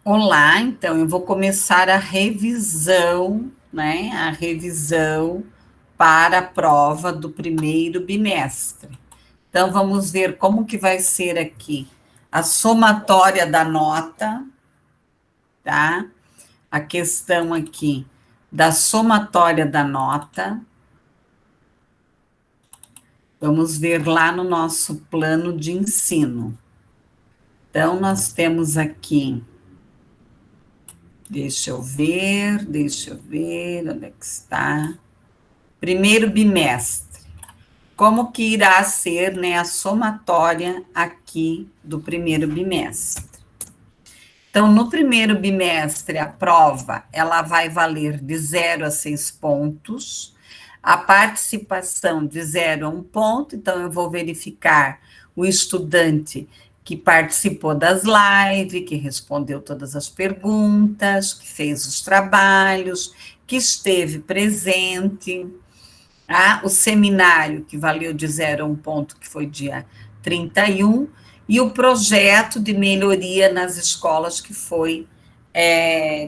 Olá, então eu vou começar a revisão, né? A revisão para a prova do primeiro bimestre. Então vamos ver como que vai ser aqui a somatória da nota, tá? A questão aqui da somatória da nota. Vamos ver lá no nosso plano de ensino. Então nós temos aqui, deixa eu ver, onde é que está? Primeiro bimestre. Como que irá ser, né, a somatória aqui do primeiro bimestre? Então, no primeiro bimestre, a prova, ela vai valer de 0 a 6 pontos, a participação de 0 a 1 ponto, então eu vou verificar o estudante que participou das lives, que respondeu todas as perguntas, que fez os trabalhos, que esteve presente. O seminário, que valeu de 0 a 1 ponto, que foi dia 31, e o projeto de melhoria nas escolas, que foi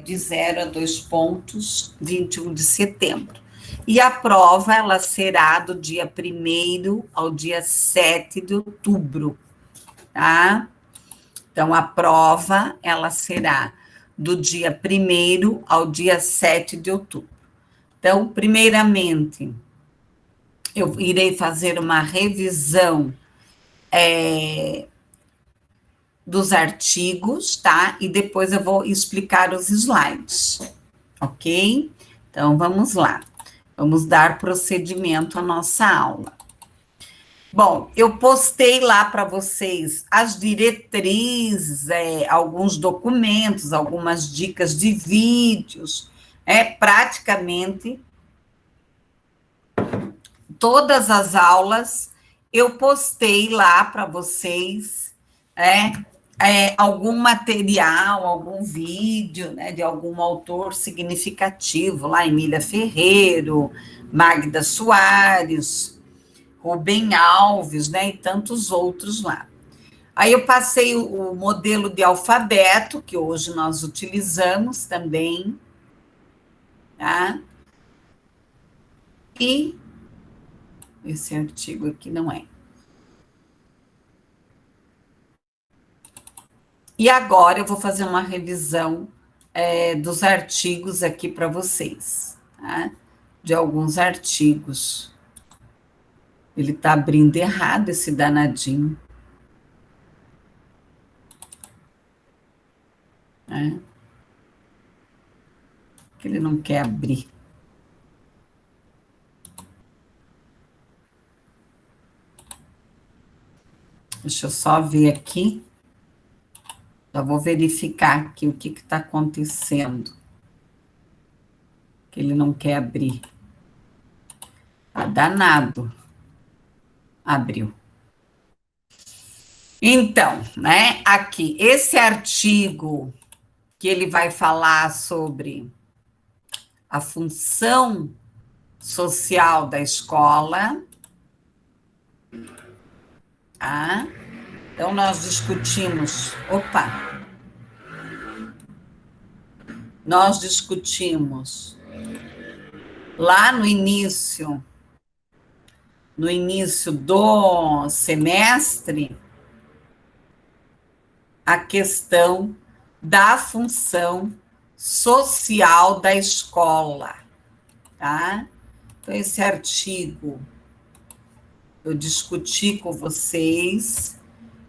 de 0 a 2 pontos, 21 de setembro. E a prova, ela será do dia 1º ao dia 7 de outubro, tá? Então, a prova, ela será do dia 1º ao dia 7 de outubro. Então, primeiramente, eu irei fazer uma revisão dos artigos, tá? E depois eu vou explicar os slides, ok? Então, vamos lá. Vamos dar procedimento à nossa aula. Bom, eu postei lá para vocês as diretrizes, alguns documentos, algumas dicas de vídeos, praticamente todas as aulas eu postei lá para vocês, algum material, algum vídeo, né, de algum autor significativo, lá Emília Ferreiro, Magda Soares, Rubem Alves, né, e tantos outros lá. Aí eu passei o modelo de alfabeto, que hoje nós utilizamos também, tá? E esse artigo aqui não é. E agora eu vou fazer uma revisão dos artigos aqui para vocês, tá? De alguns artigos. Ele está abrindo errado, esse danadinho. Né? Que ele não quer abrir. Deixa eu só ver aqui. Já vou verificar aqui o que está acontecendo. Que ele não quer abrir. Tá danado. Abriu. Então, né, aqui, esse artigo que ele vai falar sobre a função social da escola, tá? Então, nós discutimos, nós discutimos lá no início do semestre, a questão da função social da escola, tá? Então, esse artigo eu discuti com vocês,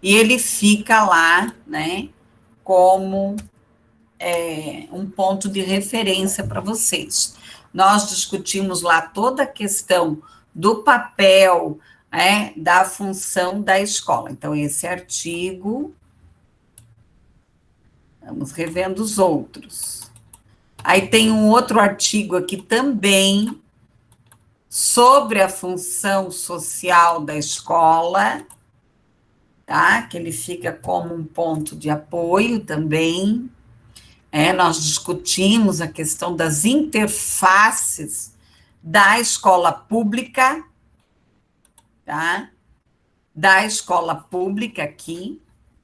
e ele fica lá, né, como um ponto de referência para vocês. Nós discutimos lá toda a questão do papel, da função da escola. Então, esse artigo, vamos revendo os outros. Aí tem um outro artigo aqui também, sobre a função social da escola, tá? Que ele fica como um ponto de apoio também. Nós discutimos a questão das interfaces da escola pública, tá? Da escola pública aqui,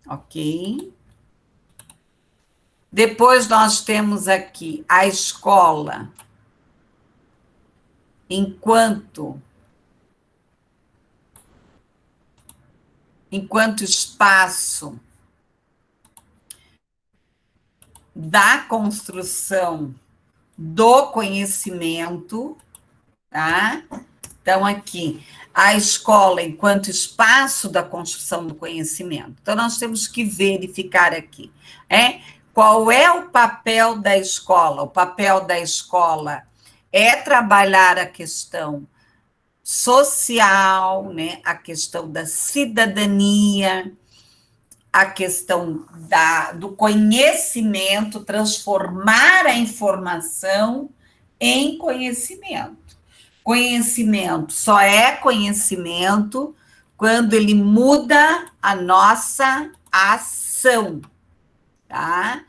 ok? Depois nós temos aqui a escola enquanto espaço da construção do conhecimento, tá? Então, aqui, a escola enquanto espaço da construção do conhecimento. Então, nós temos que verificar aqui, qual é o papel da escola? O papel da escola é trabalhar a questão social, né? A questão da cidadania, a questão do conhecimento, transformar a informação em conhecimento. Conhecimento só é conhecimento quando ele muda a nossa ação, tá?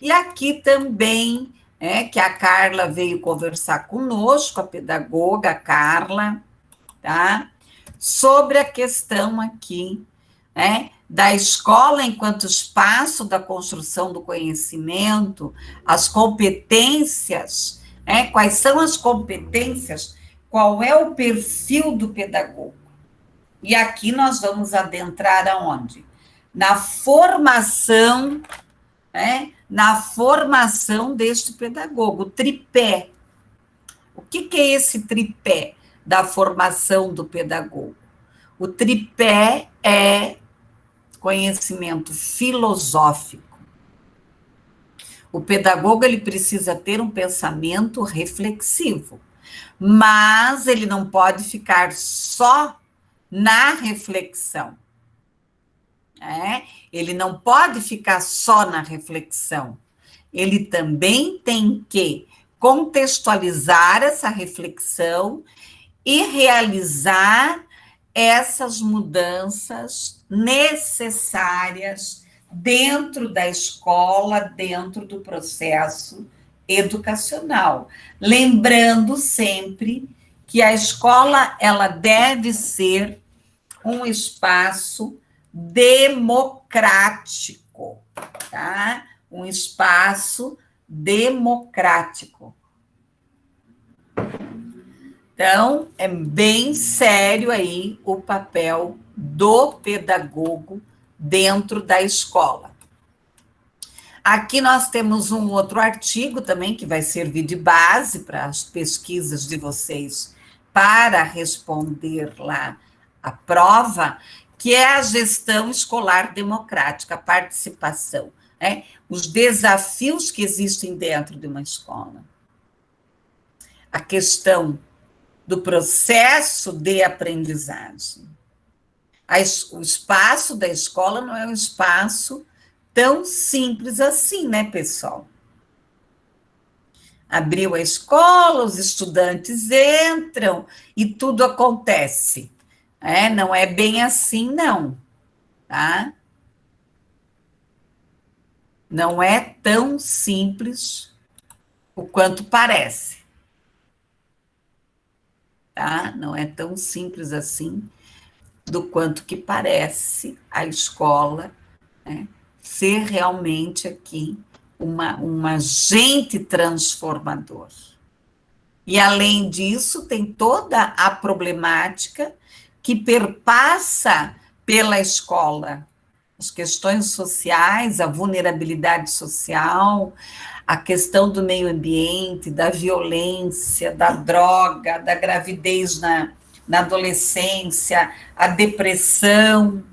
E aqui também, que a Carla veio conversar conosco, a pedagoga Carla, tá? Sobre a questão aqui, da escola enquanto espaço da construção do conhecimento, as competências, quais são as competências, qual é o perfil do pedagogo. E aqui nós vamos adentrar aonde? Na formação, na formação deste pedagogo, o tripé. O que é esse tripé da formação do pedagogo? O tripé é conhecimento filosófico. O pedagogo ele precisa ter um pensamento reflexivo, mas ele não pode ficar só na reflexão. Ele não pode ficar só na reflexão. Ele também tem que contextualizar essa reflexão e realizar essas mudanças necessárias dentro da escola, dentro do processo educacional. Lembrando sempre que a escola ela deve ser um espaço democrático, tá? Um espaço democrático. Então, é bem sério aí o papel do pedagogo dentro da escola. Aqui nós temos um outro artigo também que vai servir de base para as pesquisas de vocês para responder lá a prova, que é a gestão escolar democrática, a participação, os desafios que existem dentro de uma escola. A questão do processo de aprendizagem. O espaço da escola não é um espaço tão simples assim, né, pessoal? Abriu a escola, os estudantes entram e tudo acontece. Não é bem assim, não, tá? Não é tão simples o quanto parece. Tá? Não é tão simples assim do quanto que parece a escola, ser realmente aqui um agente transformador. E, além disso, tem toda a problemática que perpassa pela escola, as questões sociais, a vulnerabilidade social, a questão do meio ambiente, da violência, da droga, da gravidez na adolescência, a depressão,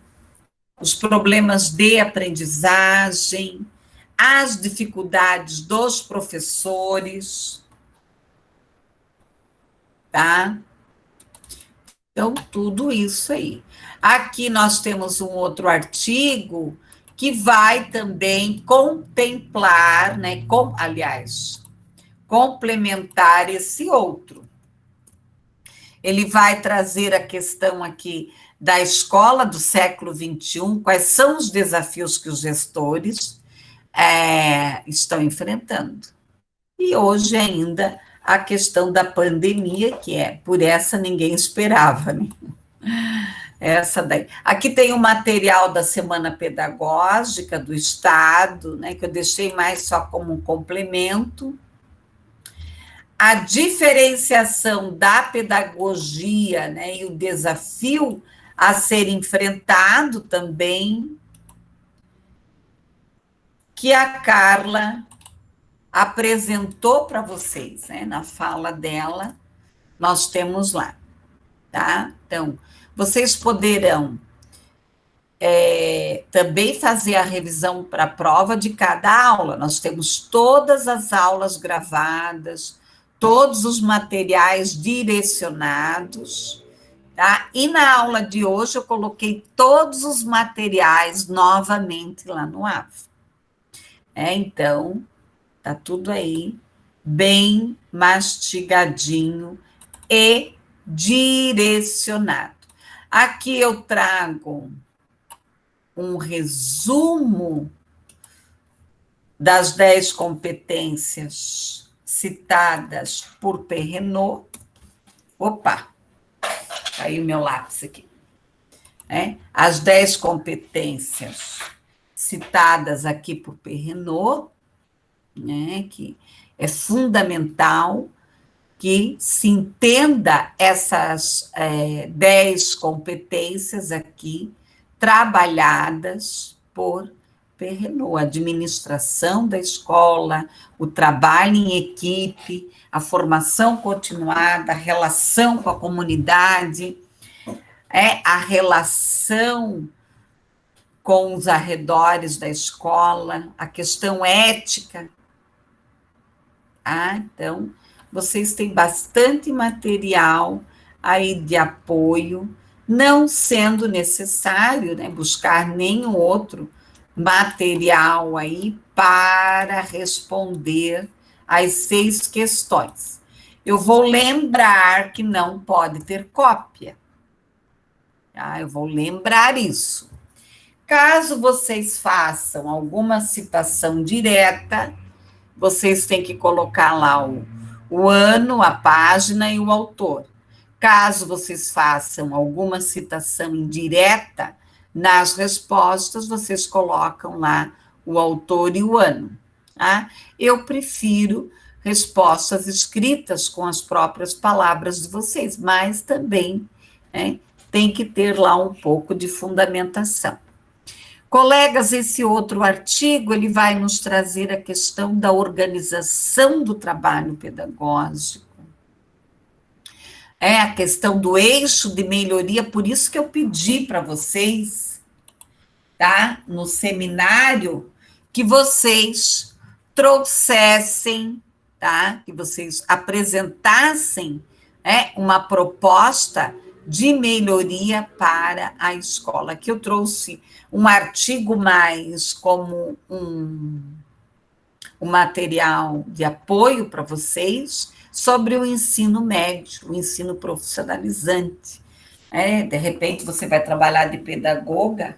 os problemas de aprendizagem, as dificuldades dos professores, tá? Então, tudo isso aí. Aqui nós temos um outro artigo que vai também contemplar, complementar esse outro. Ele vai trazer a questão aqui da escola do século XXI, quais são os desafios que os gestores estão enfrentando. E hoje ainda a questão da pandemia, que por essa ninguém esperava, né? Essa daí. Aqui tem o material da Semana Pedagógica do Estado, né, que eu deixei mais só como um complemento. A diferenciação da pedagogia, né, e o desafio a ser enfrentado também, que a Carla apresentou para vocês, né, na fala dela, nós temos lá, tá? Então, vocês poderão também fazer a revisão para a prova de cada aula. Nós temos todas as aulas gravadas, todos os materiais direcionados, tá? E na aula de hoje eu coloquei todos os materiais novamente lá no AVA. Então, tá tudo aí bem mastigadinho e direcionado. Aqui eu trago um resumo das 10 competências citadas por Perrenot. Opa, caiu meu lápis aqui. As 10 competências citadas aqui por Perrenot, né, que é fundamental que se entenda essas 10 competências aqui, trabalhadas por Perrenot, a administração da escola, o trabalho em equipe, a formação continuada, a relação com a comunidade, a relação com os arredores da escola, a questão ética. Então, vocês têm bastante material aí de apoio, não sendo necessário, né, buscar nenhum outro material aí para responder às 6 questões. Eu vou lembrar que não pode ter cópia. Tá? Eu vou lembrar isso. Caso vocês façam alguma citação direta, vocês têm que colocar lá o ano, a página e o autor. Caso vocês façam alguma citação indireta, nas respostas vocês colocam lá o autor e o ano. Tá? Eu prefiro respostas escritas com as próprias palavras de vocês, mas também tem que ter lá um pouco de fundamentação. Colegas, esse outro artigo, ele vai nos trazer a questão da organização do trabalho pedagógico, a questão do eixo de melhoria, por isso que eu pedi para vocês, tá, no seminário, que vocês trouxessem, tá, que vocês apresentassem uma proposta de melhoria para a escola, que eu trouxe um artigo mais como um material de apoio para vocês sobre o ensino médio, o ensino profissionalizante. De repente, você vai trabalhar de pedagoga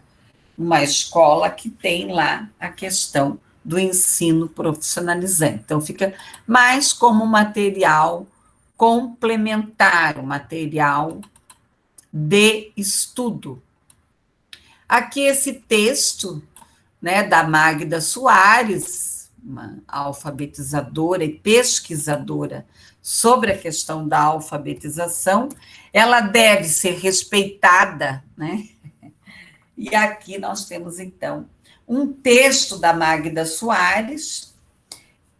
numa escola que tem lá a questão do ensino profissionalizante. Então, fica mais como material complementar, um material de estudo. Aqui esse texto, né, da Magda Soares, uma alfabetizadora e pesquisadora sobre a questão da alfabetização, ela deve ser respeitada, né? E aqui nós temos, então, um texto da Magda Soares,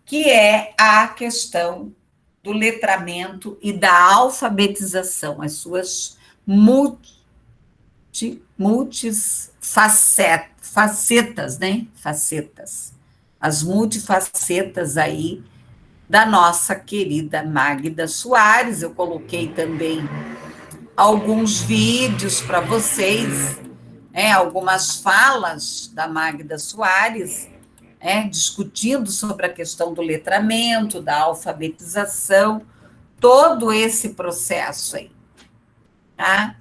que é a questão do letramento e da alfabetização, as suas multifacetas, né? Facetas. As multifacetas aí da nossa querida Magda Soares. Eu coloquei também alguns vídeos para vocês, algumas falas da Magda Soares, discutindo sobre a questão do letramento, da alfabetização, todo esse processo aí, tá?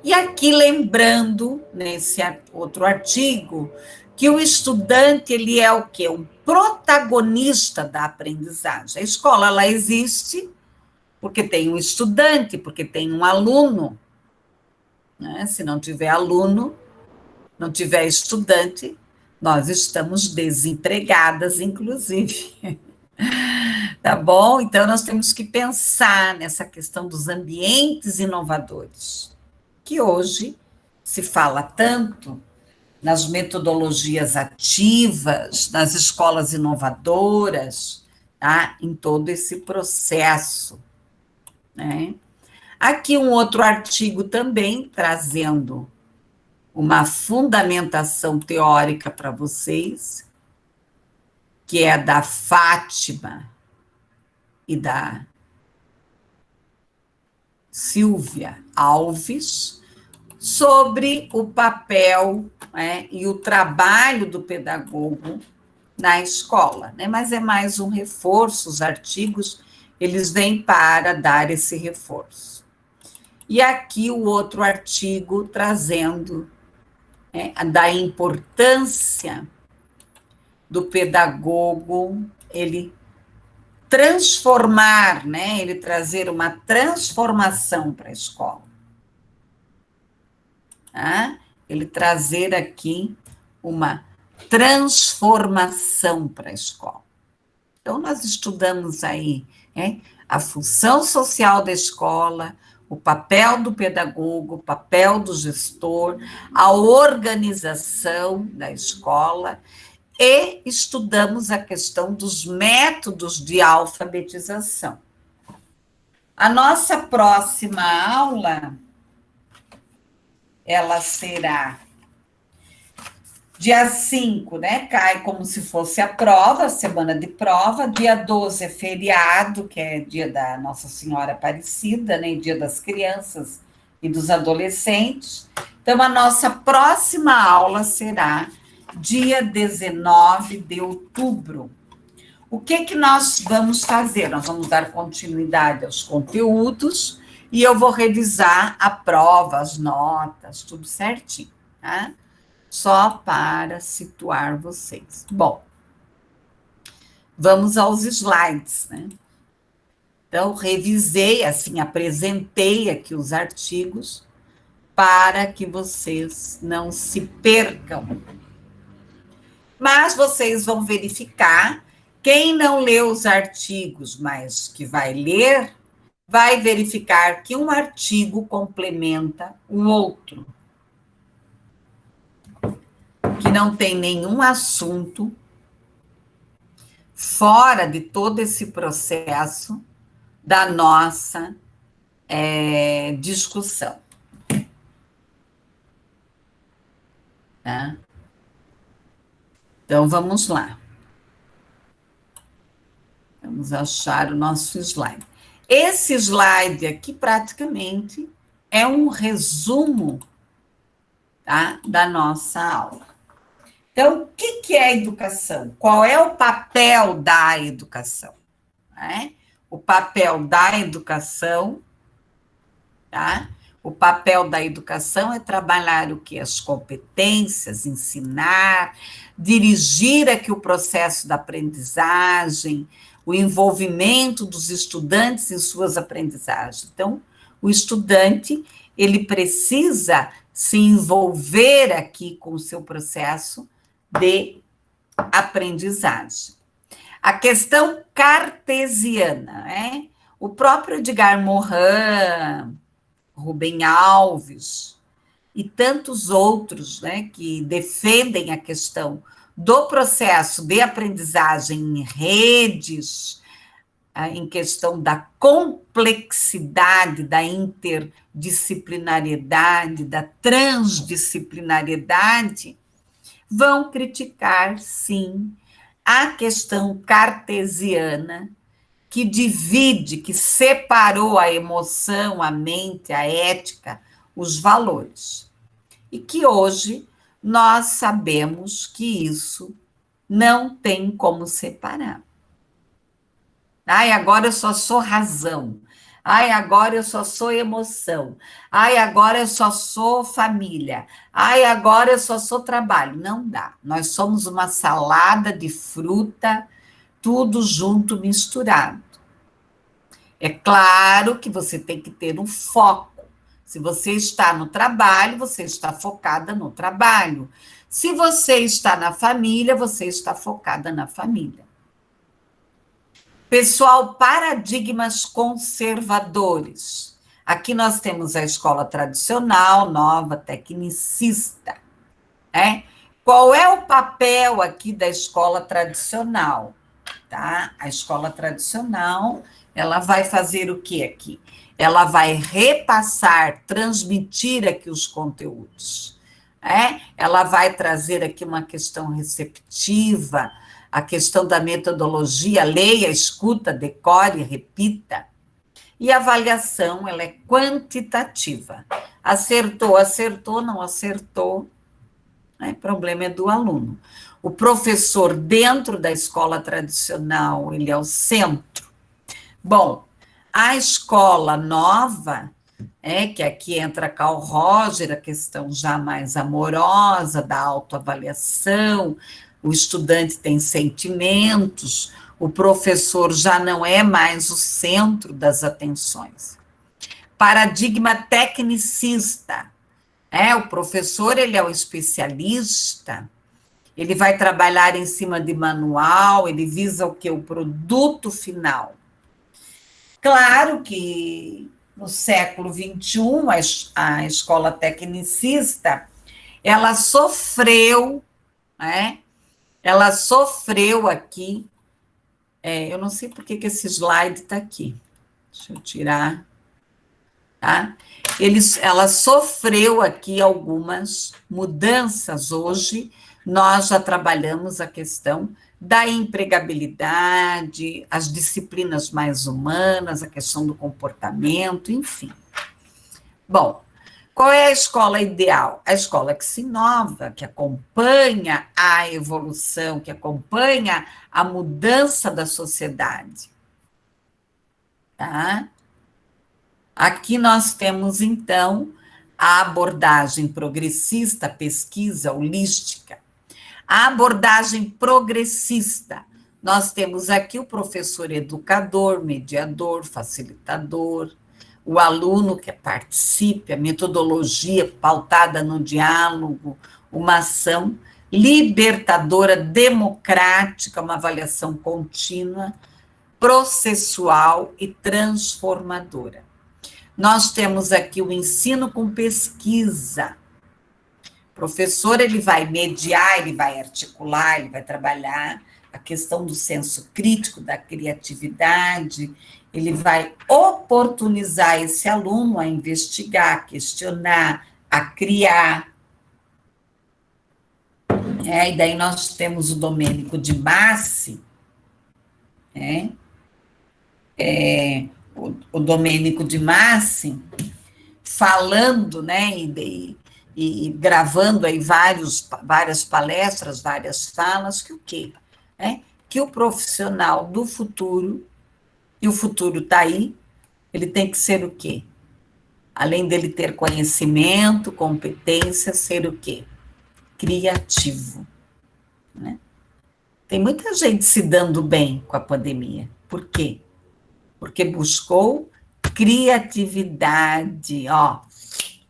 E aqui lembrando, nesse outro artigo, que o estudante, ele é o quê? Um protagonista da aprendizagem. A escola, ela existe porque tem um estudante, porque tem um aluno, né? Se não tiver aluno, não tiver estudante, nós estamos desempregadas, inclusive. Tá bom? Então, nós temos que pensar nessa questão dos ambientes inovadores, que hoje se fala tanto nas metodologias ativas, nas escolas inovadoras, tá? Em todo esse processo, né? Aqui um outro artigo também trazendo uma fundamentação teórica para vocês, que é da Fátima e da Silvia Alves, sobre o papel, né, e o trabalho do pedagogo na escola, né? Mas é mais um reforço, os artigos, eles vêm para dar esse reforço. E aqui o outro artigo trazendo, né, da importância do pedagogo, ele transformar, né, ele trazer uma transformação para a escola. Tá? Ele trazer aqui uma transformação para a escola. Então, nós estudamos aí, né, a função social da escola, o papel do pedagogo, o papel do gestor, a organização da escola, e estudamos a questão dos métodos de alfabetização. A nossa próxima aula, ela será dia 5, né? Cai como se fosse a prova, a semana de prova. Dia 12 é feriado, que é dia da Nossa Senhora Aparecida, né? Dia das crianças e dos adolescentes. Então, a nossa próxima aula será dia 19 de outubro. O que nós vamos fazer? Nós vamos dar continuidade aos conteúdos e eu vou revisar a prova, as notas, tudo certinho, tá? Só para situar vocês. Bom, vamos aos slides, né? Então, revisei, assim, apresentei aqui os artigos para que vocês não se percam. Mas vocês vão verificar, quem não leu os artigos, mas que vai ler, vai verificar que um artigo complementa o outro. Que não tem nenhum assunto fora de todo esse processo da nossa discussão. Tá? Então, vamos lá. Vamos achar o nosso slide. Esse slide aqui, praticamente, é um resumo, tá, da nossa aula. Então, o que é a educação? Qual é o papel da educação? Né? O papel da educação, tá? O papel da educação é trabalhar o que? As competências, ensinar, dirigir aqui o processo da aprendizagem, o envolvimento dos estudantes em suas aprendizagens. Então, o estudante, ele precisa se envolver aqui com o seu processo de aprendizagem. A questão cartesiana, né? O próprio Edgar Morin, Rubem Alves e tantos outros, né, que defendem a questão do processo de aprendizagem em redes, em questão da complexidade, da interdisciplinariedade, da transdisciplinariedade, vão criticar, sim, a questão cartesiana, que divide, que separou a emoção, a mente, a ética, os valores. E que hoje nós sabemos que isso não tem como separar. Ai, agora eu só sou razão. Ai, agora eu só sou emoção. Ai, agora eu só sou família. Ai, agora eu só sou trabalho. Não dá. Nós somos uma salada de fruta, tudo junto, misturado. É claro que você tem que ter um foco. Se você está no trabalho, você está focada no trabalho. Se você está na família, você está focada na família. Pessoal, paradigmas conservadores. Aqui nós temos a escola tradicional, nova, tecnicista. Qual é o papel aqui da escola tradicional? Tá? A escola tradicional, ela vai fazer o que aqui? Ela vai repassar, transmitir aqui os conteúdos. Ela vai trazer aqui uma questão receptiva, a questão da metodologia, leia, escuta, decore, repita. E a avaliação, ela é quantitativa. Acertou, acertou, não acertou, o problema é do aluno. O professor, dentro da escola tradicional, ele é o centro. Bom, a escola nova, que aqui entra Carl Roger, a questão já mais amorosa, da autoavaliação, o estudante tem sentimentos, o professor já não é mais o centro das atenções. Paradigma tecnicista, o professor, ele é o especialista, ele vai trabalhar em cima de manual, ele visa o quê? O produto final. Claro que no século XXI, a escola tecnicista, ela sofreu, ela sofreu aqui, eu não sei por que esse slide está aqui, deixa eu tirar, tá? Ela sofreu aqui algumas mudanças hoje, nós já trabalhamos a questão da empregabilidade, as disciplinas mais humanas, a questão do comportamento, enfim. Bom, qual é a escola ideal? A escola que se inova, que acompanha a evolução, que acompanha a mudança da sociedade. Tá? Aqui nós temos, então, a abordagem progressista, pesquisa holística. A abordagem progressista, nós temos aqui o professor educador, mediador, facilitador, o aluno que participe, a metodologia pautada no diálogo, uma ação libertadora, democrática, uma avaliação contínua, processual e transformadora. Nós temos aqui o ensino com pesquisa. O professor, ele vai mediar, ele vai articular, ele vai trabalhar a questão do senso crítico, da criatividade, ele vai oportunizar esse aluno a investigar, a questionar, a criar. E daí nós temos o Domênico de Massi, o Domênico de Massi, falando, e gravando aí várias palestras, várias falas, que o quê? Que o profissional do futuro, e o futuro está aí, ele tem que ser o quê? Além dele ter conhecimento, competência, ser o quê? Criativo. Tem muita gente se dando bem com a pandemia. Por quê? Porque buscou criatividade,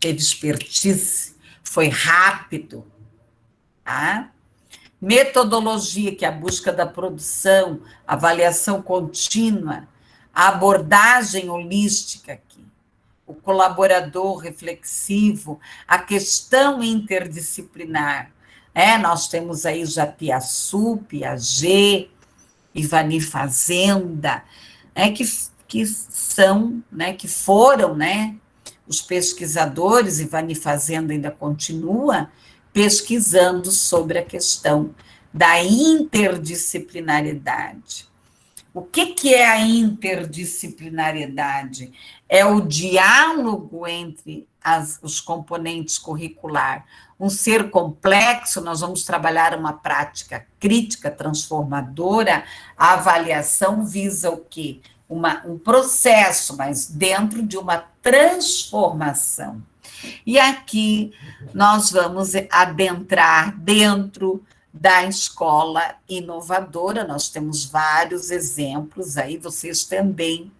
teve expertise, foi rápido, tá? Metodologia, que é a busca da produção, avaliação contínua, a abordagem holística aqui, o colaborador reflexivo, a questão interdisciplinar. Nós temos aí já Piaçu, Piaget, Ivani Fazenda, que são, que foram, os pesquisadores, Ivani Fazenda ainda continua pesquisando sobre a questão da interdisciplinariedade. O que é a interdisciplinariedade? É o diálogo entre os componentes curricular. Um ser complexo, nós vamos trabalhar uma prática crítica, transformadora, a avaliação visa o quê? Um processo, mas dentro de uma transformação. E aqui nós vamos adentrar dentro da escola inovadora, nós temos vários exemplos aí, vocês também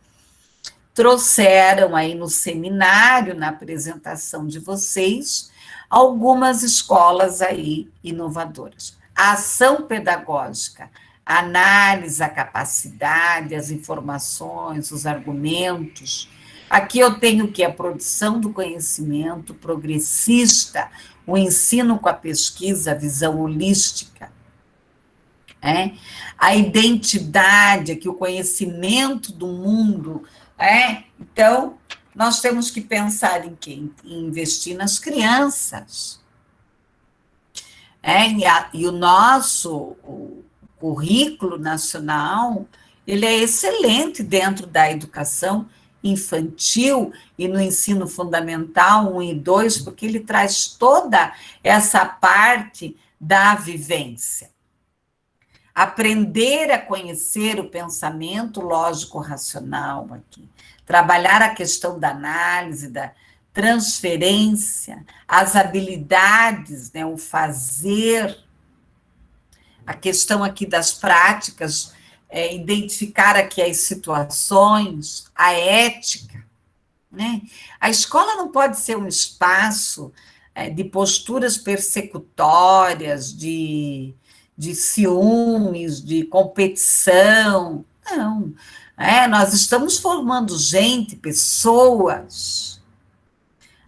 trouxeram aí no seminário, na apresentação de vocês, algumas escolas aí inovadoras. A ação pedagógica, a análise, a capacidade, as informações, os argumentos. Aqui eu tenho que a produção do conhecimento progressista, o ensino com a pesquisa, a visão holística, a identidade, aqui o conhecimento do mundo. Então, nós temos que pensar em quem? Em investir nas crianças. E o nosso currículo nacional, ele é excelente dentro da educação infantil e no ensino fundamental 1 e 2, porque ele traz toda essa parte da vivência. Aprender a conhecer o pensamento lógico-racional aqui. Trabalhar a questão da análise, da transferência, as habilidades, né, o fazer, a questão aqui das práticas, identificar aqui as situações, a ética, né? A escola não pode ser um espaço de posturas persecutórias, de ciúmes, de competição. Não. Nós estamos formando gente, pessoas.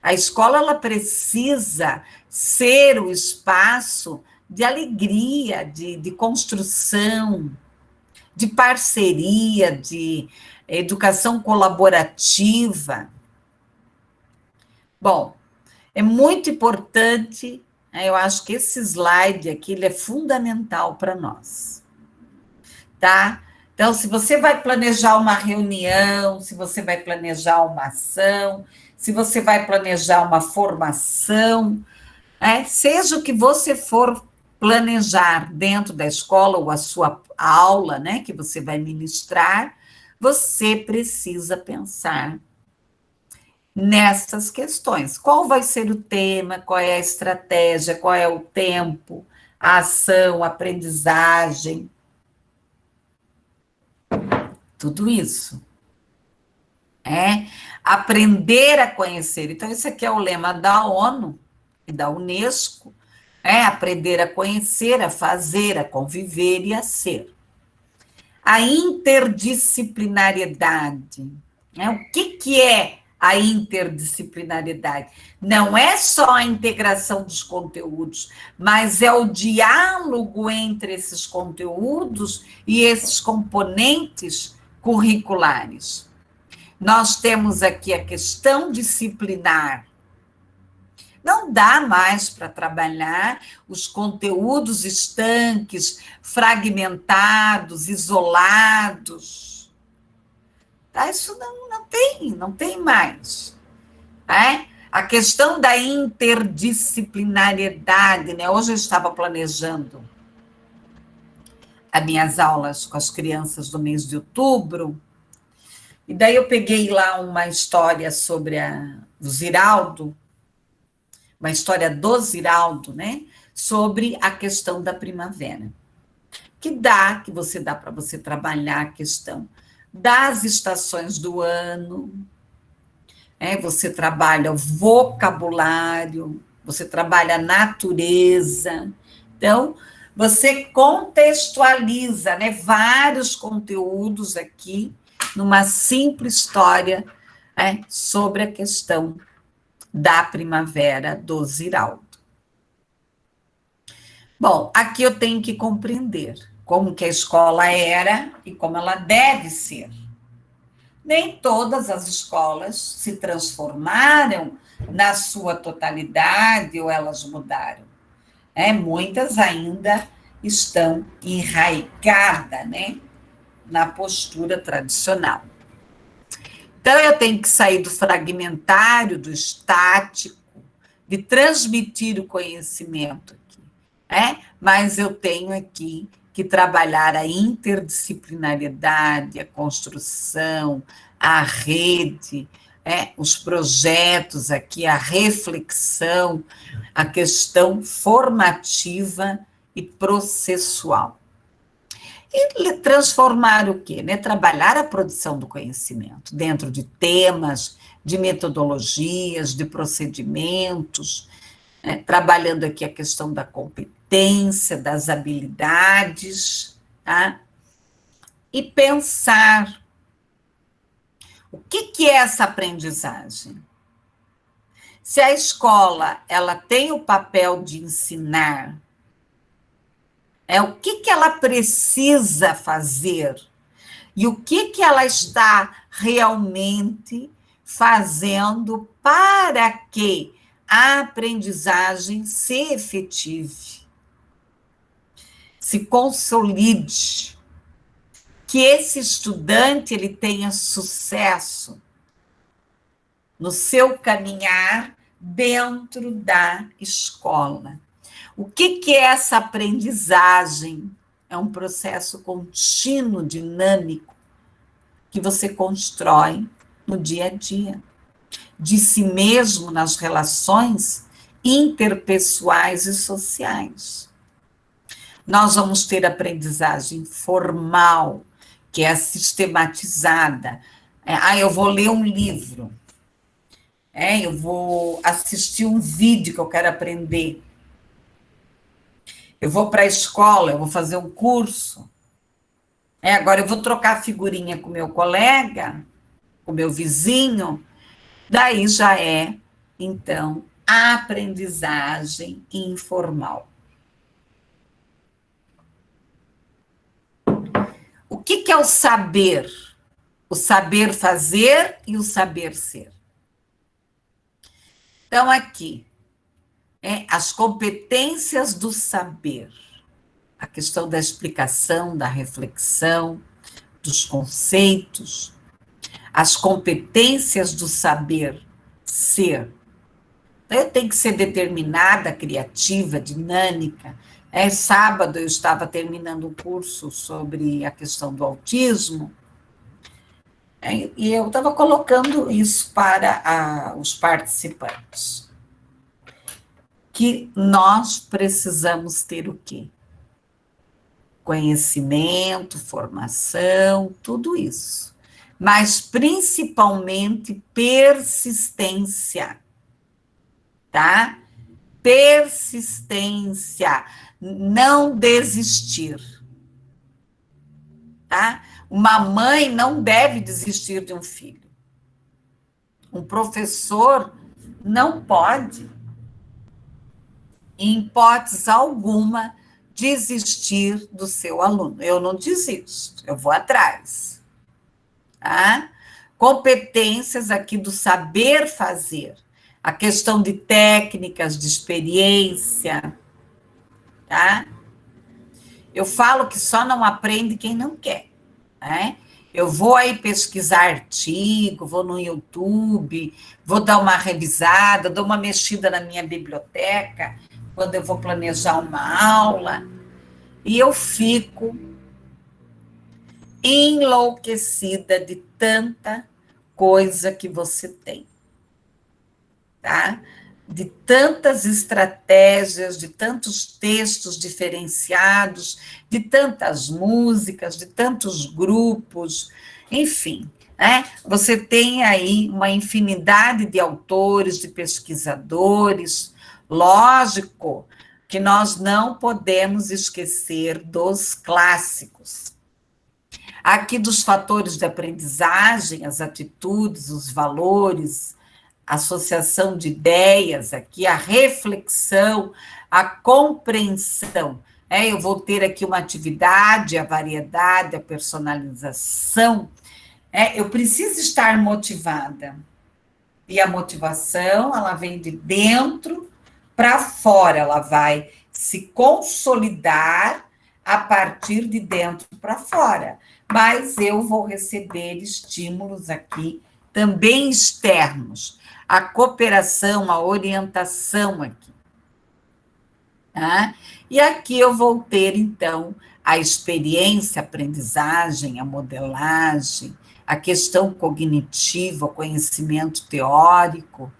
A escola ela precisa ser o espaço de alegria, de construção, de parceria, de educação colaborativa. Bom, é muito importante, eu acho que esse slide aqui ele é fundamental para nós, tá? Então, se você vai planejar uma reunião, se você vai planejar uma ação, se você vai planejar uma formação, seja o que você for planejar dentro da escola ou a sua aula, né, que você vai ministrar, você precisa pensar nessas questões. Qual vai ser o tema, qual é a estratégia, qual é o tempo, a ação, a aprendizagem, tudo isso. Aprender a conhecer. Então, esse aqui é o lema da ONU e da Unesco, aprender a conhecer, a fazer, a conviver e a ser. A interdisciplinariedade. O que é a interdisciplinariedade? Não é só a integração dos conteúdos, mas é o diálogo entre esses conteúdos e esses componentes curriculares. Nós temos aqui a questão disciplinar. Não dá mais para trabalhar os conteúdos estanques, fragmentados, isolados. Isso não tem mais. A questão da interdisciplinariedade, né? Hoje eu estava planejando as minhas aulas com as crianças do mês de outubro, e daí eu peguei lá uma história sobre o Ziraldo, uma história do Ziraldo, né? Sobre a questão da primavera. Que você dá para você trabalhar a questão das estações do ano, você trabalha o vocabulário, você trabalha a natureza. Então, você contextualiza, né, vários conteúdos aqui numa simples história sobre a questão da primavera do Ziraldo. Bom, aqui eu tenho que compreender como que a escola era e como ela deve ser. Nem todas as escolas se transformaram na sua totalidade ou elas mudaram. Muitas ainda estão enraizadas, né, na postura tradicional. Então, eu tenho que sair do fragmentário, do estático, de transmitir o conhecimento aqui, mas eu tenho aqui que trabalhar a interdisciplinariedade, a construção, a rede, os projetos aqui, a reflexão, a questão formativa e processual. E transformar o quê? Né? Trabalhar a produção do conhecimento dentro de temas, de metodologias, de procedimentos, né? Trabalhando aqui a questão da competência, das habilidades, tá? E pensar o que é essa aprendizagem? Se a escola ela tem o papel de ensinar, o que ela precisa fazer e o que ela está realmente fazendo para que a aprendizagem se efetive, se consolide, que esse estudante ele tenha sucesso no seu caminhar dentro da escola. O que é essa aprendizagem? É um processo contínuo, dinâmico, que você constrói no dia a dia, de si mesmo nas relações interpessoais e sociais. Nós vamos ter aprendizagem formal, que é sistematizada. Eu vou ler um livro. Eu vou assistir um vídeo que eu quero aprender. Eu vou para a escola, eu vou fazer um curso. Agora eu vou trocar figurinha com meu colega, com meu vizinho. Daí já é, então, a aprendizagem informal. O que é o saber? O saber fazer e o saber ser. Então, aqui, as competências do saber, a questão da explicação, da reflexão, dos conceitos, as competências do saber ser. Então, eu tenho que ser determinada, criativa, dinâmica. Sábado eu estava terminando um curso sobre a questão do autismo, e eu estava colocando isso para os participantes. Que nós precisamos ter o quê? Conhecimento, formação, tudo isso. Mas, principalmente, persistência, tá? Persistência, não desistir, tá? Uma mãe não deve desistir de um filho. Um professor não pode, em hipótese alguma, desistir do seu aluno. Eu não desisto, eu vou atrás. Tá? Competências aqui do saber fazer, a questão de técnicas, de experiência, tá? Eu falo que só não aprende quem não quer, né? Eu vou aí pesquisar artigo, vou no YouTube, vou dar uma revisada, dou uma mexida na minha biblioteca, quando eu vou planejar uma aula, e eu fico enlouquecida de tanta coisa que você tem, tá? De tantas estratégias, de tantos textos diferenciados, de tantas músicas, de tantos grupos, enfim, né? Você tem aí uma infinidade de autores, de pesquisadores. Lógico que nós não podemos esquecer dos clássicos. Aqui dos fatores de aprendizagem, as atitudes, os valores, associação de ideias, aqui a reflexão, a compreensão. Eu vou ter aqui uma atividade, a variedade, a personalização. Eu preciso estar motivada. E a motivação, ela vem de dentro para fora, ela vai se consolidar a partir de dentro para fora. Mas eu vou receber estímulos aqui também externos, a cooperação, a orientação aqui. Tá? E aqui eu vou ter, então, a experiência, a aprendizagem, a modelagem, a questão cognitiva, o conhecimento teórico,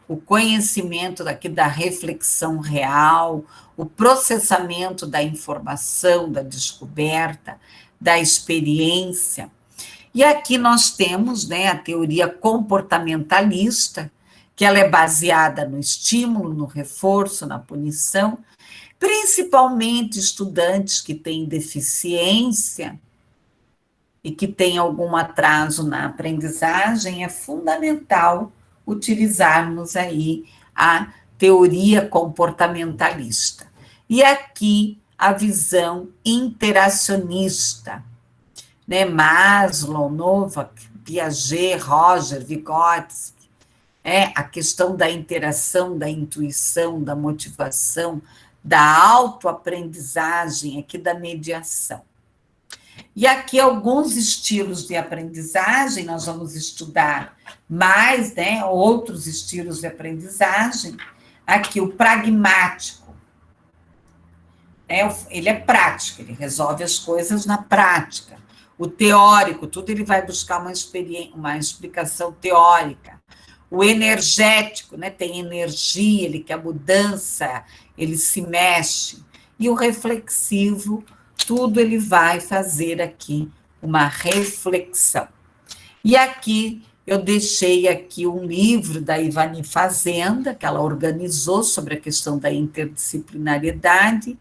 o conhecimento daqui da reflexão real, o processamento da informação, da descoberta, da experiência. E aqui nós temos, né, a teoria comportamentalista, que ela é baseada no estímulo, no reforço, na punição, principalmente estudantes que têm deficiência e que têm algum atraso na aprendizagem, é fundamental utilizarmos aí a teoria comportamentalista. E aqui a visão interacionista, né? Maslow, Novak, Piaget, Roger, Vygotsky, a questão da interação, da intuição, da motivação, da autoaprendizagem, aqui da mediação. E aqui alguns estilos de aprendizagem, nós vamos estudar mais, né, outros estilos de aprendizagem. Aqui o pragmático, ele é prático, ele resolve as coisas na prática. O teórico, tudo ele vai buscar uma explicação teórica. O energético, né, tem energia, ele quer mudança, ele se mexe. E o reflexivo, tudo ele vai fazer aqui uma reflexão. E aqui eu deixei aqui um livro da Ivani Fazenda, que ela organizou sobre a questão da interdisciplinariedade,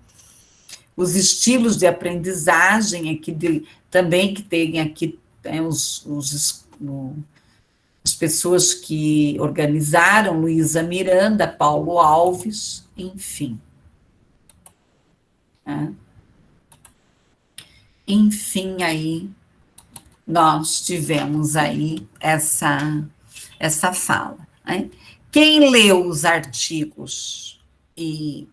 os estilos de aprendizagem, aqui também que tem aqui as pessoas que organizaram, Luísa Miranda, Paulo Alves, enfim. Enfim, aí nós tivemos aí essa fala. Né? Quem leu os artigos e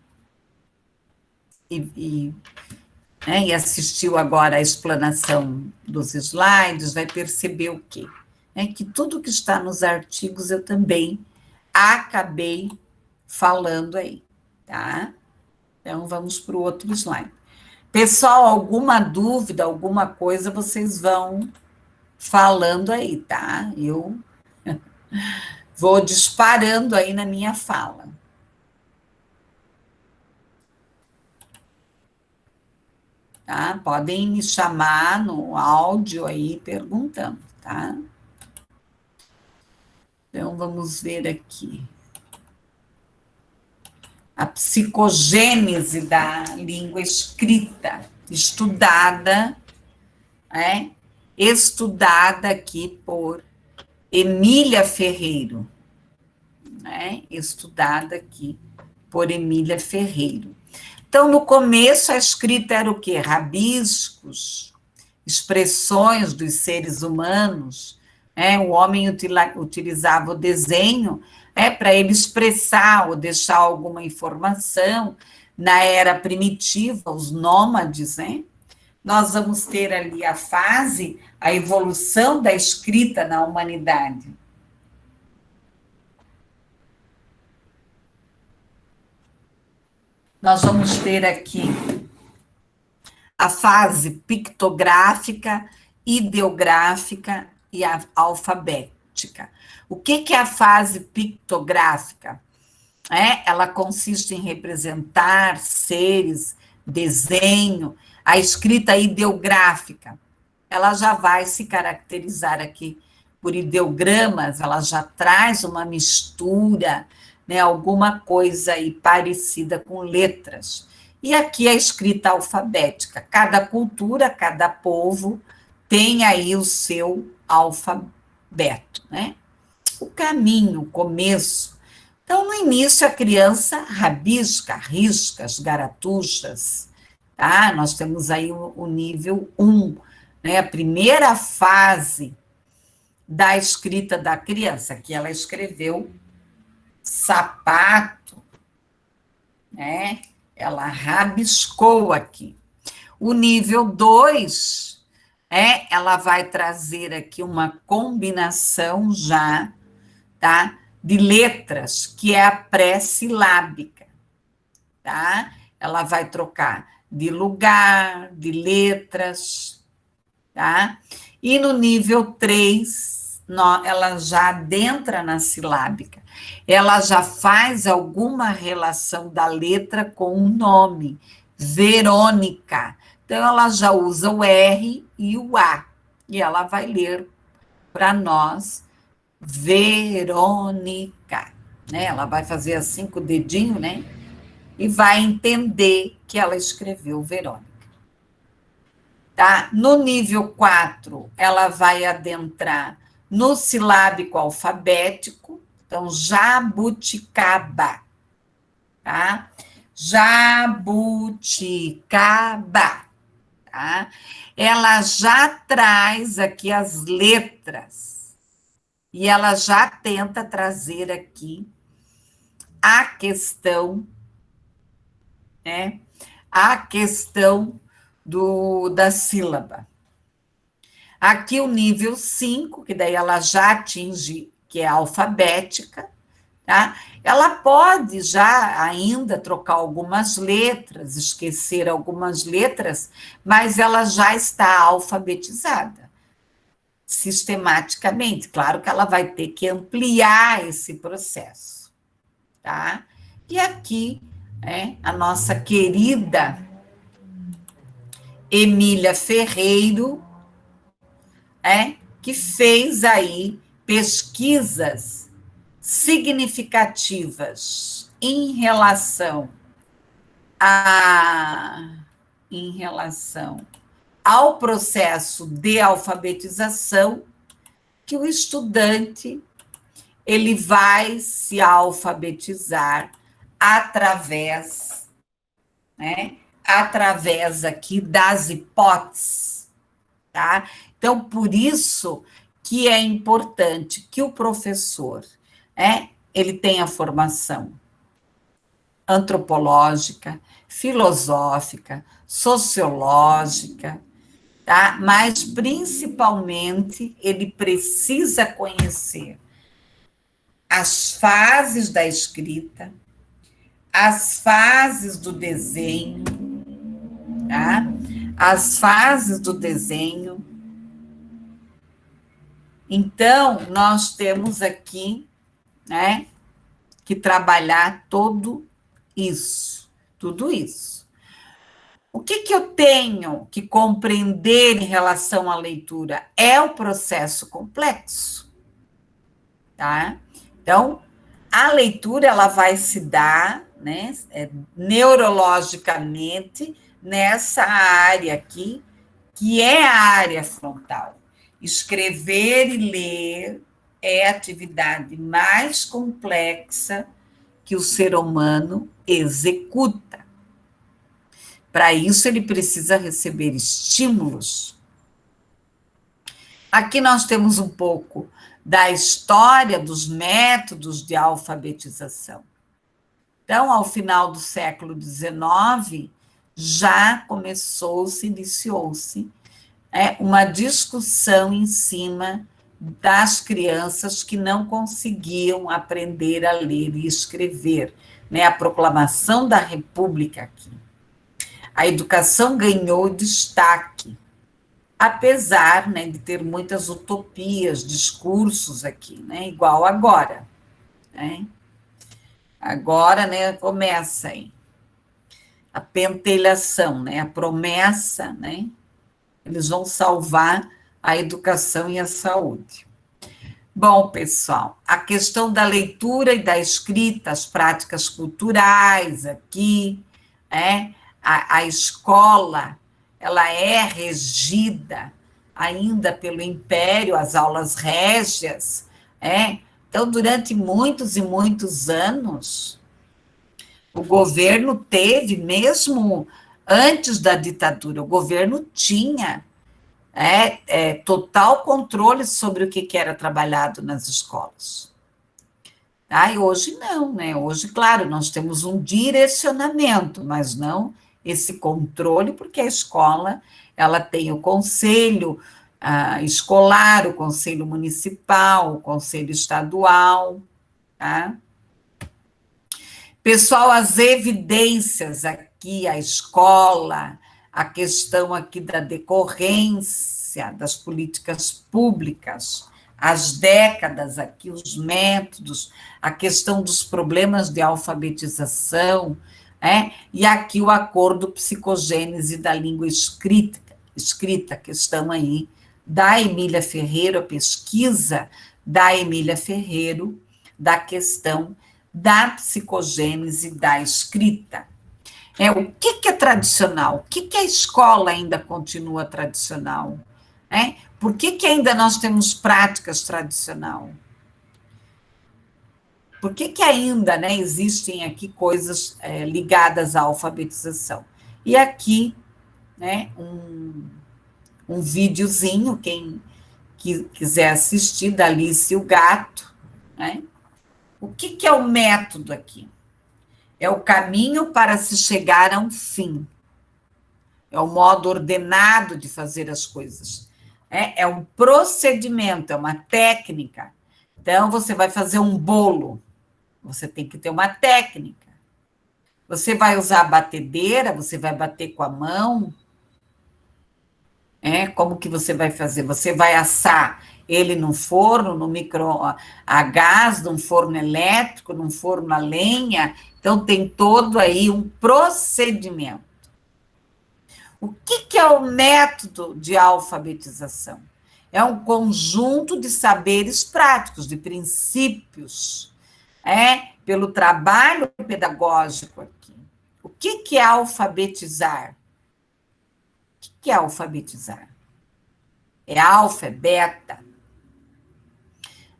assistiu agora a explanação dos slides vai perceber o quê? Que tudo que está nos artigos eu também acabei falando aí, tá? Então, vamos para o outro slide. Pessoal, alguma dúvida, alguma coisa, vocês vão falando aí, tá? Eu vou disparando aí na minha fala. Tá? Podem me chamar no áudio aí perguntando, tá? Então, vamos ver aqui. A psicogênese da língua escrita, estudada aqui por Emília Ferreiro, estudada aqui por Emília Ferreiro. Então, no começo, a escrita era o quê? Rabiscos, expressões dos seres humanos, o homem utilizava o desenho para ele expressar ou deixar alguma informação. Na era primitiva, os nômades, nós vamos ter ali a evolução da escrita na humanidade. Nós vamos ter aqui a fase pictográfica, ideográfica e a alfabética. O que é a fase pictográfica? Ela consiste em representar seres, desenho. A escrita ideográfica, ela já vai se caracterizar aqui por ideogramas, ela já traz uma mistura, alguma coisa aí parecida com letras. E aqui a escrita alfabética. Cada cultura, cada povo tem aí o seu alfabeto, O caminho, o começo. Então, no início, a criança rabisca, risca as garatuchas, tá? Nós temos aí o nível 1, a primeira fase da escrita da criança, que ela escreveu sapato, Ela rabiscou aqui. O nível 2, ela vai trazer aqui uma combinação já, tá? De letras, que é a pré-silábica, tá? Ela vai trocar de lugar, de letras, tá? E no nível 3, ela já adentra na silábica. ela já faz alguma relação da letra com o nome, Verônica. Então, ela já usa o R e o A, e ela vai ler para nós, Verônica, né? Ela vai fazer assim com o dedinho, né? E vai entender que ela escreveu Verônica. Tá? No nível 4, ela vai adentrar no silábico alfabético, então, jabuticaba, tá? Jabuticaba, tá? Ela já traz aqui as letras, e ela já tenta trazer aqui a questão, né? A questão da sílaba. Aqui o nível 5, que daí ela já atinge, que é alfabética, tá? Ela pode já ainda trocar algumas letras, esquecer algumas letras, mas ela já está alfabetizada, sistematicamente. Claro que ela vai ter que ampliar esse processo, tá? E aqui, a nossa querida Emília Ferreiro, que fez aí pesquisas significativas a, em relação ao processo de alfabetização, que o estudante ele vai se alfabetizar através, através aqui das hipóteses, tá? Então, por isso que é importante que o professor, ele tenha formação antropológica, filosófica, sociológica, tá? Mas, principalmente, ele precisa conhecer as fases da escrita, as fases do desenho, tá? As fases do desenho. Então, nós temos aqui, que trabalhar tudo isso. O que eu tenho que compreender em relação à leitura? É o processo complexo, tá? Então, a leitura, ela vai se dar, neurologicamente, nessa área aqui, que é a área frontal. Escrever e ler é a atividade mais complexa que o ser humano executa. Para isso, ele precisa receber estímulos. Aqui nós temos um pouco da história dos métodos de alfabetização. Então, ao final do século XIX, já iniciou-se uma discussão em cima das crianças que não conseguiam aprender a ler e escrever, a proclamação da República aqui. A educação ganhou destaque, apesar de ter muitas utopias, discursos aqui, igual agora. Agora, começa aí a pentelhação, a promessa, eles vão salvar a educação e a saúde. Bom, pessoal, a questão da leitura e da escrita, as práticas culturais aqui, a escola, ela é regida ainda pelo Império, as aulas régias, Então, durante muitos e muitos anos, o governo teve, mesmo antes da ditadura, o governo tinha total controle sobre o que era trabalhado nas escolas. E hoje não, Hoje, claro, nós temos um direcionamento, mas não esse controle, porque a escola ela tem o conselho escolar, o conselho municipal, o conselho estadual, tá? Pessoal, as evidências aqui, a escola, a questão aqui da decorrência das políticas públicas as décadas aqui, os métodos, a questão dos problemas de alfabetização, e aqui o acordo psicogênese da língua escrita, questão aí da Emília Ferreiro, a pesquisa da Emília Ferreiro, da questão da psicogênese da escrita. O que é tradicional? O que a escola ainda continua tradicional? Por que ainda nós temos práticas tradicional? Por que ainda, existem aqui coisas ligadas à alfabetização? E aqui, um videozinho, quem quiser assistir, da Alice e o Gato. O que é o método aqui? É o caminho para se chegar a um fim. É o modo ordenado de fazer as coisas. É um procedimento, é uma técnica. Então, você vai fazer um bolo, você tem que ter uma técnica. Você vai usar a batedeira, você vai bater com a mão. Como que você vai fazer? Você vai assar ele no forno, no a gás, num forno elétrico, num forno a lenha. Então, tem todo aí um procedimento. O que é o método de alfabetização? É um conjunto de saberes práticos, de princípios, pelo trabalho pedagógico aqui. O que é alfabetizar? O que é alfabetizar? É alfa, é beta?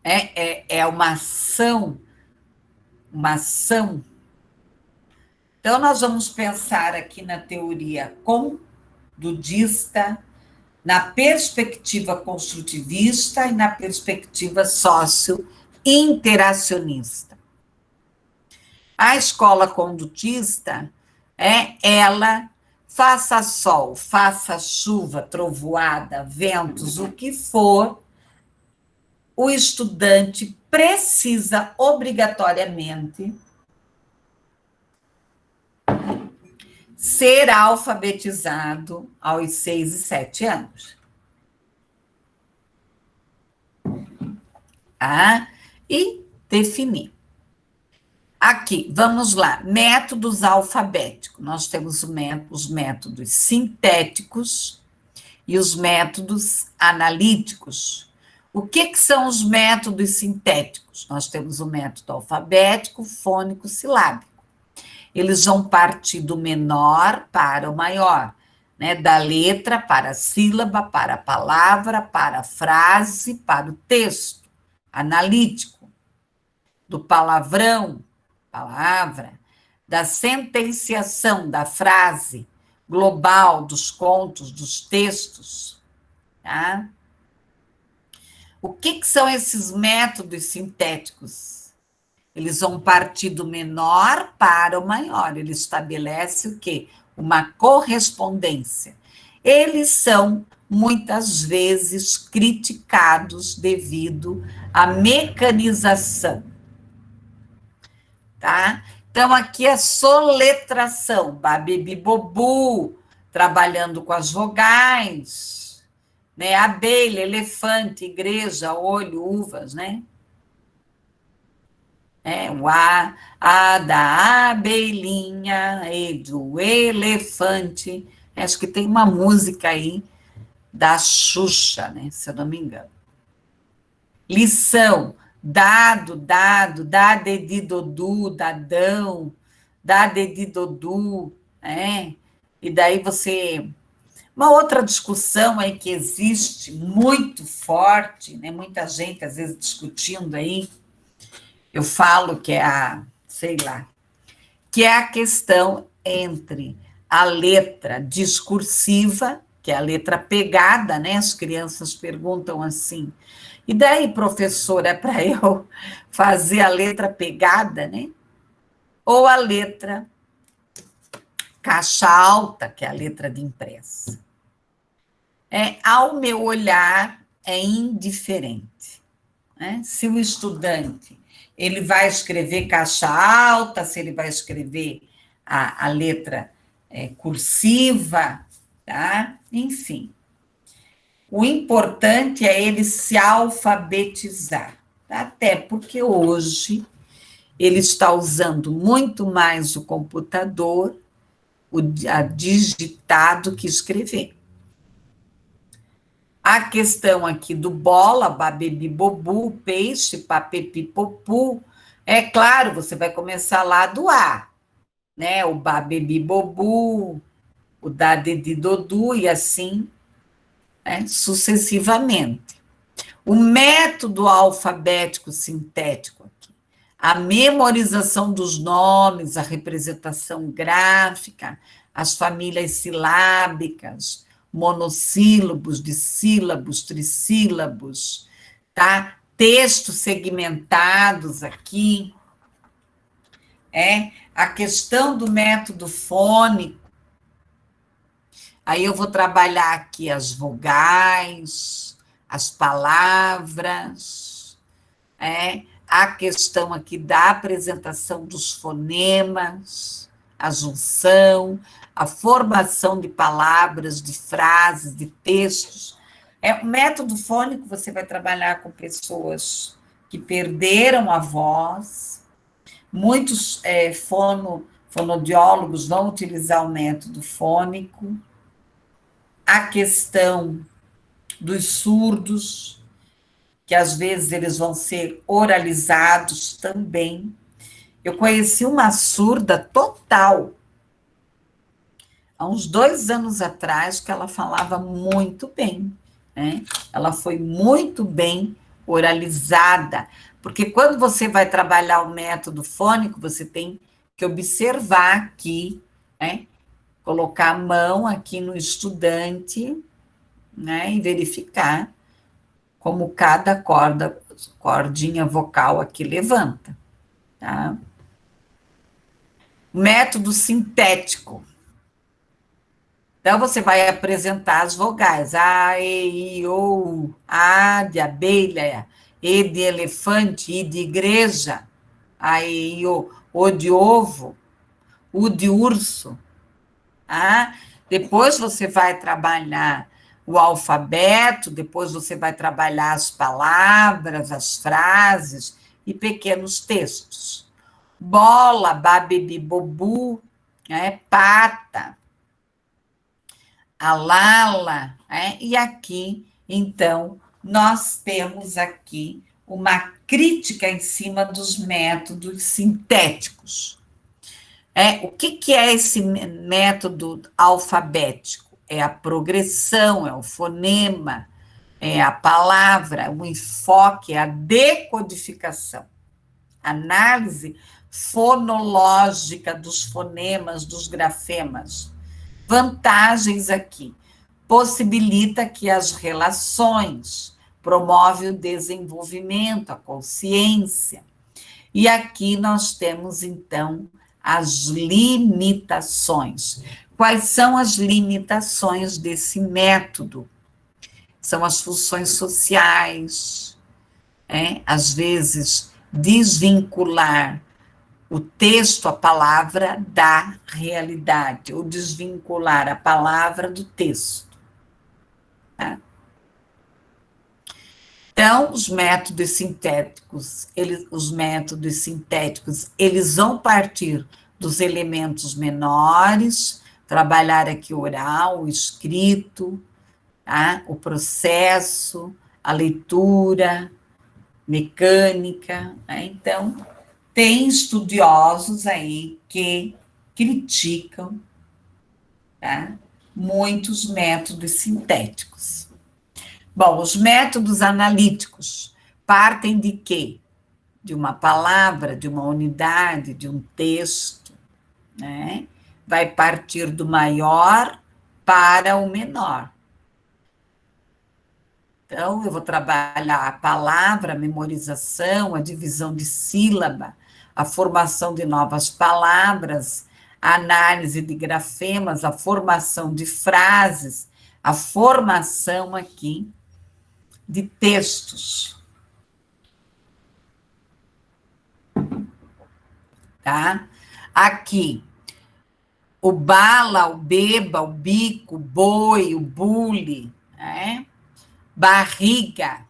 É uma ação? Uma ação? Então, nós vamos pensar aqui na teoria condutista, na perspectiva construtivista e na perspectiva socio-interacionista. A escola condutista ela, faça sol, faça chuva, trovoada, ventos, o que for, o estudante precisa obrigatoriamente ser alfabetizado aos 6 e 7 anos. E definir. Aqui, vamos lá. Métodos alfabéticos. Nós temos os métodos sintéticos e os métodos analíticos. O que são os métodos sintéticos? Nós temos o método alfabético, fônico, silábico. Eles vão partir do menor para o maior, da letra para a sílaba, para a palavra, para a frase, para o texto. Analítico, do palavrão, palavra, da sentenciação da frase, global, dos contos, dos textos. Tá? O que são esses métodos sintéticos? Eles vão partir do menor para o maior. Ele estabelece o quê? Uma correspondência. Eles são, muitas vezes, criticados devido à mecanização. Tá? Então, aqui é soletração, babebi, bobu, trabalhando com as vogais, abelha, elefante, igreja, olho, uvas, o a da abelhinha e do elefante. Acho que tem uma música aí da Xuxa, se eu não me engano. Lição, dado, dá dedidodu, dadão, dá dedidodu, E daí você... Uma outra discussão aí que existe muito forte, muita gente às vezes discutindo aí, eu falo que é que é a questão entre a letra discursiva, que é a letra pegada, As crianças perguntam assim, e daí, professora, é para eu fazer a letra pegada, Ou a letra caixa alta, que é a letra de impressa? Ao meu olhar, é indiferente. Se o estudante ele vai escrever caixa alta, se ele vai escrever a letra cursiva, tá? Enfim. O importante é ele se alfabetizar, até porque hoje ele está usando muito mais o computador, a digitar do que escrever. A questão aqui do bola, babebi, bobu, peixe, papepi, popu, é claro, você vai começar lá do A, né? O babebi, bobu, o dadedi, dodu, e assim, né? Sucessivamente. O método alfabético sintético aqui, a memorização dos nomes, a representação gráfica, as famílias silábicas, monossílabos, dissílabos, trissílabos, tá? Textos segmentados aqui, a questão do método fônico. Aí eu vou trabalhar aqui as vogais, as palavras, a questão aqui da apresentação dos fonemas, a junção, a formação de palavras, de frases, de textos. O método fônico você vai trabalhar com pessoas que perderam a voz. Muitos fonodiólogos vão utilizar o método fônico. A questão dos surdos, que às vezes eles vão ser oralizados também. Eu conheci uma surda total, há uns 2 anos atrás, que ela falava muito bem, né? Ela foi muito bem oralizada, porque quando você vai trabalhar o método fônico, você tem que observar aqui, né? Colocar a mão aqui no estudante, né? E verificar como cada cordinha vocal aqui levanta, tá? Método sintético. Então, você vai apresentar as vogais, A, E, I, O, A de abelha, E de elefante, I de igreja, A, E, I, O de ovo, U de urso, tá? Depois você vai trabalhar o alfabeto, depois você vai trabalhar as palavras, as frases e pequenos textos. Bola, babebi, bobu, pata, a lala, e aqui, então, nós temos aqui uma crítica em cima dos métodos sintéticos. O que é esse método alfabético? É a progressão, é o fonema, é a palavra, o enfoque, é a decodificação, análise fonológica dos fonemas, dos grafemas. Vantagens aqui: possibilita que as relações, promove o desenvolvimento, a consciência. E aqui nós temos, então, as limitações. Quais são as limitações desse método? São as funções sociais, às vezes desvincular o texto, a palavra, da realidade, ou desvincular a palavra do texto. Tá? Então, os métodos sintéticos, eles vão partir dos elementos menores, trabalhar aqui o oral, o escrito, tá? O processo, a leitura, mecânica, né? Então, tem estudiosos aí que criticam, tá? Muitos métodos sintéticos. Bom, os métodos analíticos partem de quê? De uma palavra, de uma unidade, de um texto, né? Vai partir do maior para o menor. Então, eu vou trabalhar a palavra, a memorização, a divisão de sílaba, a formação de novas palavras, a análise de grafemas, a formação de frases, a formação aqui de textos. Tá? Aqui, o bala, o beba, o bico, o boi, o bule, né? barriga.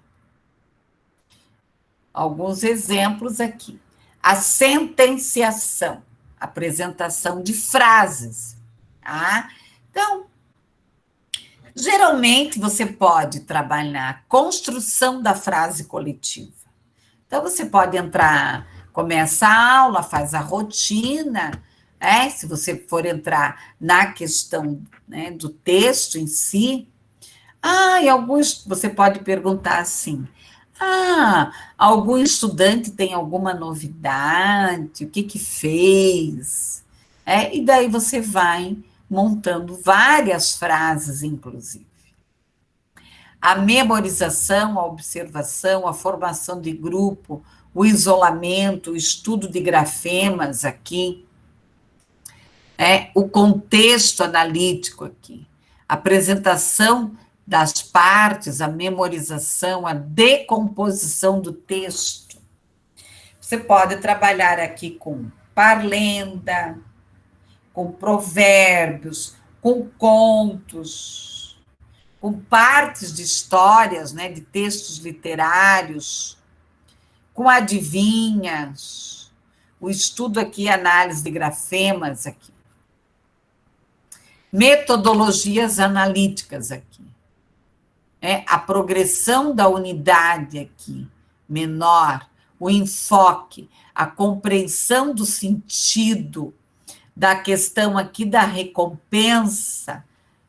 Alguns exemplos aqui. A sentenciação, apresentação de frases. Tá? Então, geralmente você pode trabalhar a construção da frase coletiva. Então, você pode entrar, começa a aula, faz a rotina, se você for entrar na questão, né, do texto em si. E alguns, você pode perguntar assim, algum estudante tem alguma novidade? O que fez? E daí você vai montando várias frases, inclusive. A memorização, a observação, a formação de grupo, o isolamento, o estudo de grafemas aqui, o contexto analítico aqui, a apresentação das partes, a memorização, a decomposição do texto. Você pode trabalhar aqui com parlenda, com provérbios, com contos, com partes de histórias, né, de textos literários, com adivinhas, o estudo aqui, análise de grafemas aqui. Metodologias analíticas aqui. A progressão da unidade aqui, menor, o enfoque, a compreensão do sentido, da questão aqui da recompensa,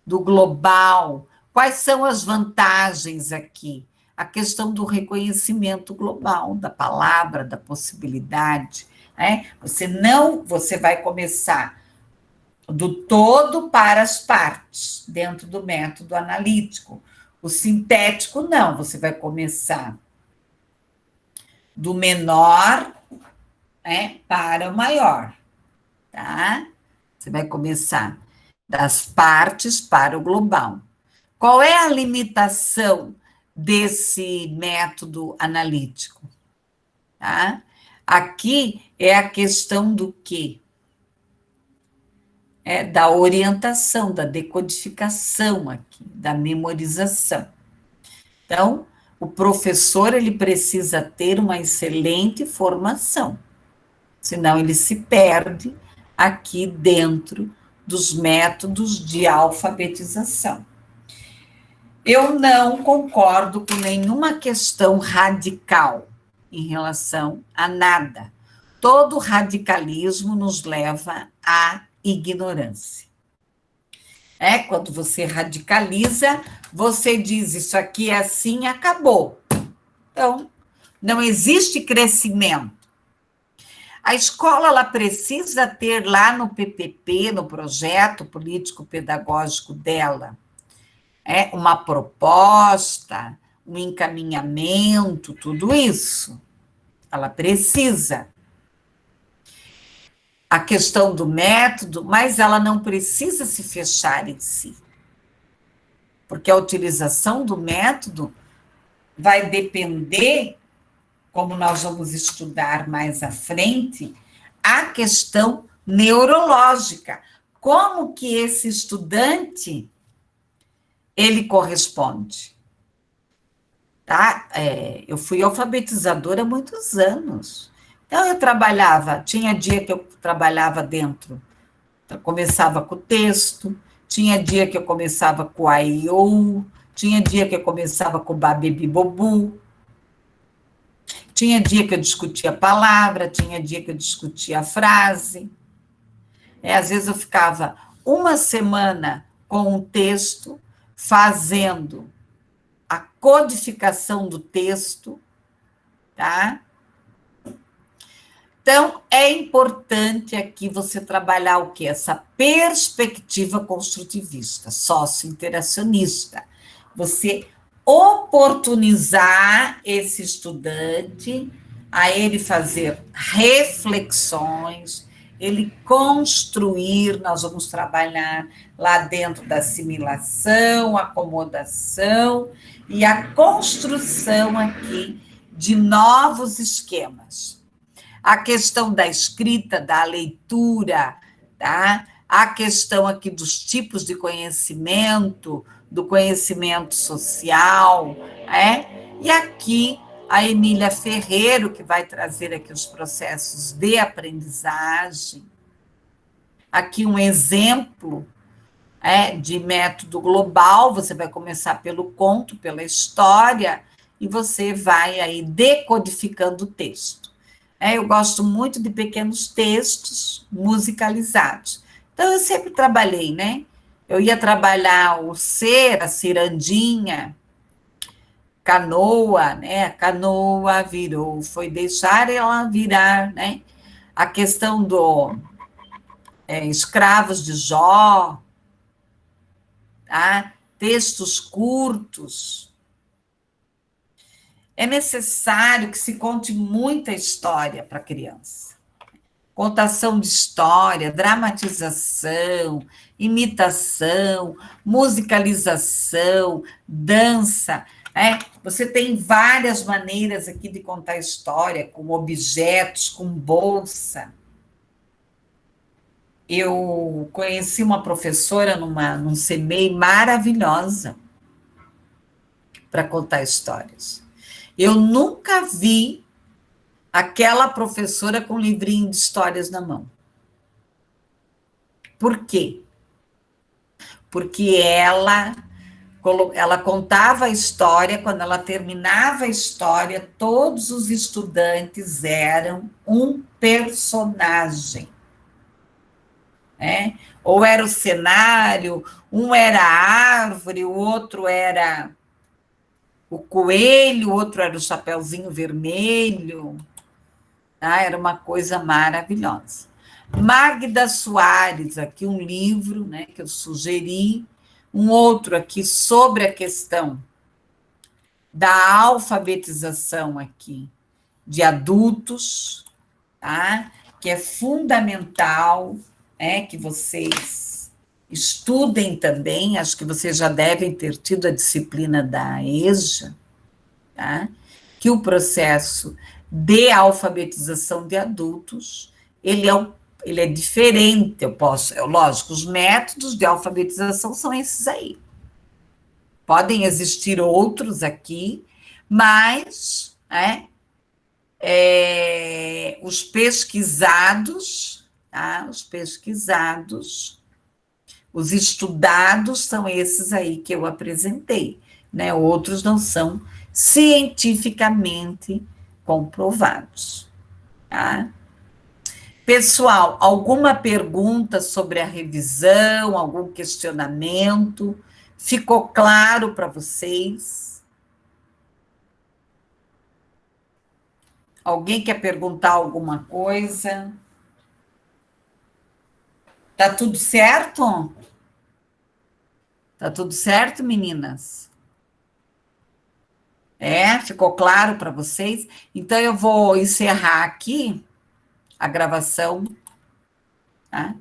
do global. Quais são as vantagens aqui? A questão do reconhecimento global, da palavra, da possibilidade. Você vai começar do todo para as partes, dentro do método analítico. O sintético, não, você vai começar do menor, para o maior, tá? Você vai começar das partes para o global. Qual é a limitação desse método analítico? Tá? Aqui é a questão do quê? Da orientação, da decodificação aqui, da memorização. Então, o professor, ele precisa ter uma excelente formação, senão ele se perde aqui dentro dos métodos de alfabetização. Eu não concordo com nenhuma questão radical em relação a nada. Todo radicalismo nos leva à ignorância. Quando você radicaliza, você diz isso aqui é assim, acabou. Então, não existe crescimento. A escola, ela precisa ter lá no PPP, no projeto político-pedagógico dela, uma proposta, um encaminhamento, tudo isso. Ela precisa. A questão do método, mas ela não precisa se fechar em si. Porque a utilização do método vai depender, como nós vamos estudar mais à frente, a questão neurológica. Como que esse estudante, ele corresponde? Tá? Eu fui alfabetizadora há muitos anos. Então, eu trabalhava, tinha dia que eu trabalhava dentro, começava com o texto, tinha dia que eu começava com a IOU, tinha dia que eu começava com o Babebi Bobu, tinha dia que eu discutia a palavra, tinha dia que eu discutia a frase. Às vezes eu ficava uma semana com um texto, fazendo a codificação do texto, tá? Então, é importante aqui você trabalhar o quê? Essa perspectiva construtivista, sócio-interacionista. Você oportunizar esse estudante a ele fazer reflexões, ele construir, nós vamos trabalhar lá dentro da assimilação, acomodação e a construção aqui de novos esquemas. A questão da escrita, da leitura, tá? a questão aqui dos tipos de conhecimento, do conhecimento social, e aqui a Emília Ferreiro, que vai trazer aqui os processos de aprendizagem, aqui um exemplo de método global, você vai começar pelo conto, pela história, e você vai aí decodificando o texto. Eu gosto muito de pequenos textos musicalizados. Então, eu sempre trabalhei, né? Eu ia trabalhar o ser, a cirandinha, canoa, né? A canoa virou, foi deixar ela virar, né? A questão do escravos de Jó, tá? Textos curtos. É necessário que se conte muita história para a criança. Contação de história, dramatização, imitação, musicalização, dança. Você tem várias maneiras aqui de contar história, com objetos, com bolsa. Eu conheci uma professora num CMEI maravilhosa para contar histórias. Eu nunca vi aquela professora com um livrinho de histórias na mão. Por quê? Porque ela contava a história, quando ela terminava a história, todos os estudantes eram um personagem. Ou era o cenário, um era a árvore, o outro era o coelho, o outro era o chapeuzinho vermelho. Era uma coisa maravilhosa. Magda Soares, aqui um livro, né, que eu sugeri, um outro aqui sobre a questão da alfabetização aqui de adultos, tá? Que é fundamental, que vocês estudem também, acho que vocês já devem ter tido a disciplina da EJA, tá? Que o processo de alfabetização de adultos, ele é diferente, lógico, os métodos de alfabetização são esses aí. Podem existir outros aqui, mas os pesquisados, tá? Os pesquisados, os estudados são esses aí que eu apresentei, né? Outros não são cientificamente comprovados, tá? Pessoal, alguma pergunta sobre a revisão, algum questionamento? Ficou claro para vocês? Alguém quer perguntar alguma coisa? Tá tudo certo? Tá tudo certo, meninas? Ficou claro para vocês? Então, eu vou encerrar aqui a gravação, tá?